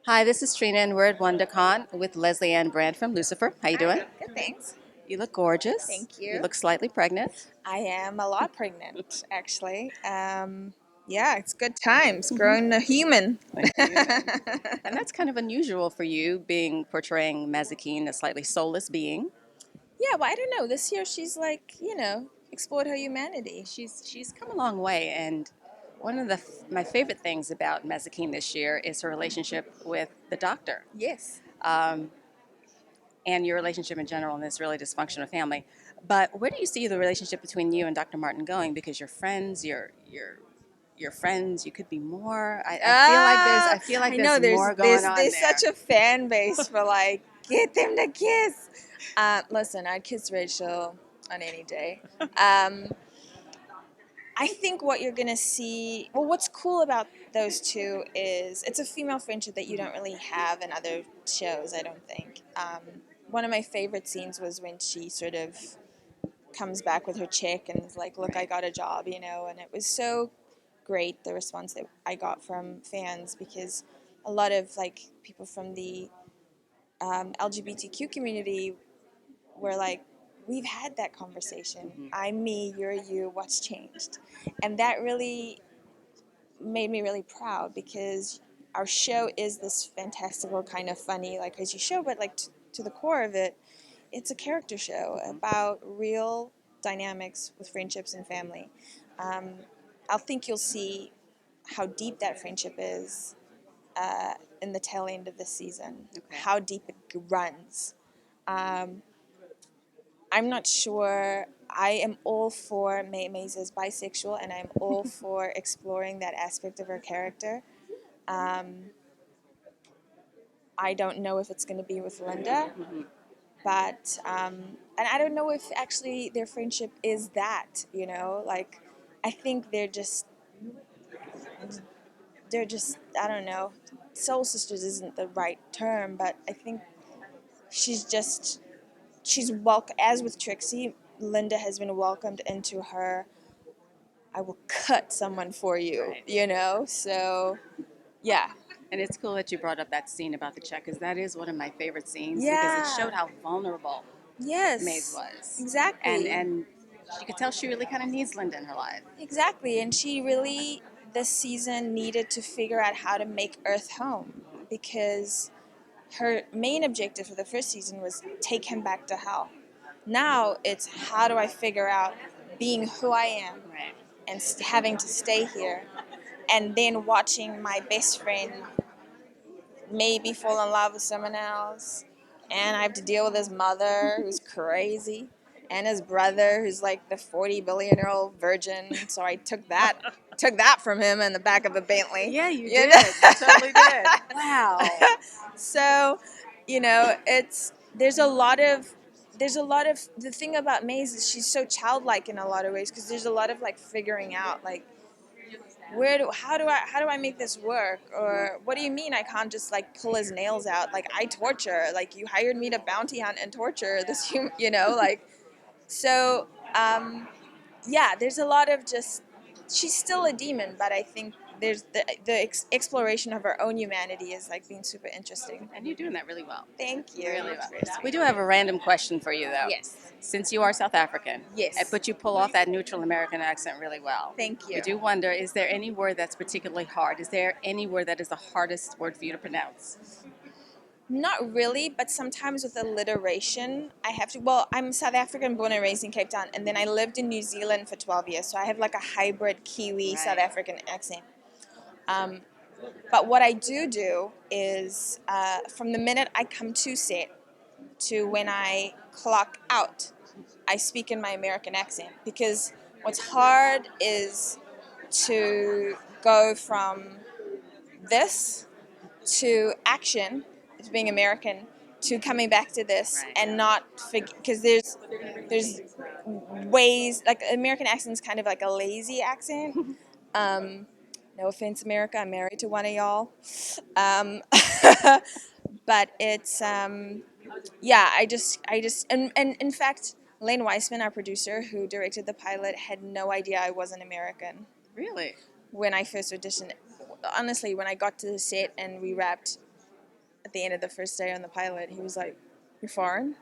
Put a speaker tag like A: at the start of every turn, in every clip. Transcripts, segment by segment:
A: Hi, this is Trina, and we're at WonderCon with Lesley-Ann Brandt from Lucifer. How you doing?
B: Good, thanks.
A: You look gorgeous.
B: Thank
A: You
B: you.
A: look slightly pregnant.
B: I am a lot pregnant, actually. Yeah, it's good times growing a human.
A: Human. And that's kind of unusual for you, being portraying Mazikeen, a slightly soulless being.
B: Yeah, well, I don't know. This year she's like, explored her humanity.
A: She's come a long way, and one of my favorite things about Mazikeen this year is her relationship with the doctor,
B: Yes.
A: and your relationship in general in this really dysfunctional family. But where do you see the relationship between you and Dr. Martin going? Because you're friends, you're friends. You could be more. I feel like
B: I
A: there's
B: know
A: more going on
B: there's such
A: there.
B: a fan base for like get them to kiss. Listen, I'd kiss Rachel on any day. Um, I think what you're gonna see, well, what's cool about those two is it's a female friendship that you don't really have in other shows, I don't think. One of my favorite scenes was when she sort of comes back with her chick and is like, look, I got a job, and it was so great, the response that I got from fans, because a lot of like people from the LGBTQ community were like, we've had that conversation. I'm me, you're you, what's changed? And that really made me really proud because our show is this fantastical kind of funny, like crazy show, but like to the core of it, it's a character show about real dynamics with friendships and family. Um, I think you'll see how deep that friendship is in the tail end of this season,
A: Okay.
B: how deep it runs. Um, I'm not sure. I am all for Maze as bisexual, and I'm all for exploring that aspect of her character. Um, I don't know if it's going to be with Linda, but and I don't know if actually their friendship is that. Like I think they're just I don't know. Soul sisters isn't the right term, but I think she's just she's welcome. As with Trixie, Linda has been welcomed into her. I will cut someone for you, So, yeah.
A: And it's cool that you brought up that scene about the check, because that is one of my favorite scenes because it
B: Yeah.
A: showed how vulnerable Maeve
B: Yes.
A: was,
B: Exactly.
A: and you could tell she really kind of needs Linda in her life.
B: Exactly. And she really, this season, needed to figure out how to make Earth home because her main objective for the first season was take him back to hell. Now it's how do I figure out being who I am
A: Right.
B: and having to stay here and then watching my best friend maybe fall in love with someone else, and I have to deal with his mother who's crazy, and his brother who's like the 40 billion-year-old virgin. So I took that from him in the back of a Bentley.
A: Yeah, you
B: You
A: did.
B: know?
A: You totally did. Wow.
B: So, it's there's a lot of the thing about Maze is she's so childlike in a lot of ways because there's a lot of like figuring out like how do I make this work, or what do you mean I can't just like pull his nails out, like I torture, like you hired me to bounty hunt and torture this like so yeah, there's a lot of just she's still a demon, but I think there's the exploration of her own humanity is like being super interesting.
A: And you're doing that really well.
B: Thank you.
A: Really
B: That's
A: well.
B: very sweet.
A: We do have a random question for you, though.
B: Yes.
A: Since you are South African,
B: Yes.
A: but you pull off that neutral American accent really well.
B: Thank you.
A: I do wonder, is there any word that's particularly hard? Is there any word that is the hardest word for you to pronounce?
B: Not really, but sometimes with alliteration, I have to. Well, I'm South African, born and raised in Cape Town, and then I lived in New Zealand for 12 years, so I have like a hybrid Kiwi South
A: Right.
B: African accent. Um, but what I do is from the minute I come to set to when I clock out, I speak in my American accent because what's hard is to go from this to action, to being American, to coming back to this
A: Right.
B: and not because there's ways like American accent's kind of like a lazy accent. No offense, America. I'm married to one of y'all, um, but it's yeah. And in fact, Lane Weissman, our producer who directed the pilot, had no idea I was an American
A: Really?
B: when I first auditioned. Honestly, when I got to the set and we wrapped, at the end of the first day on the pilot, he was like, "You're foreign,"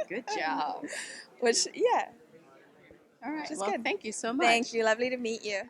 A: Good job.
B: which yeah,
A: All right.
B: which is
A: Well,
B: good.
A: thank you so much.
B: Thank you. Lovely to meet you.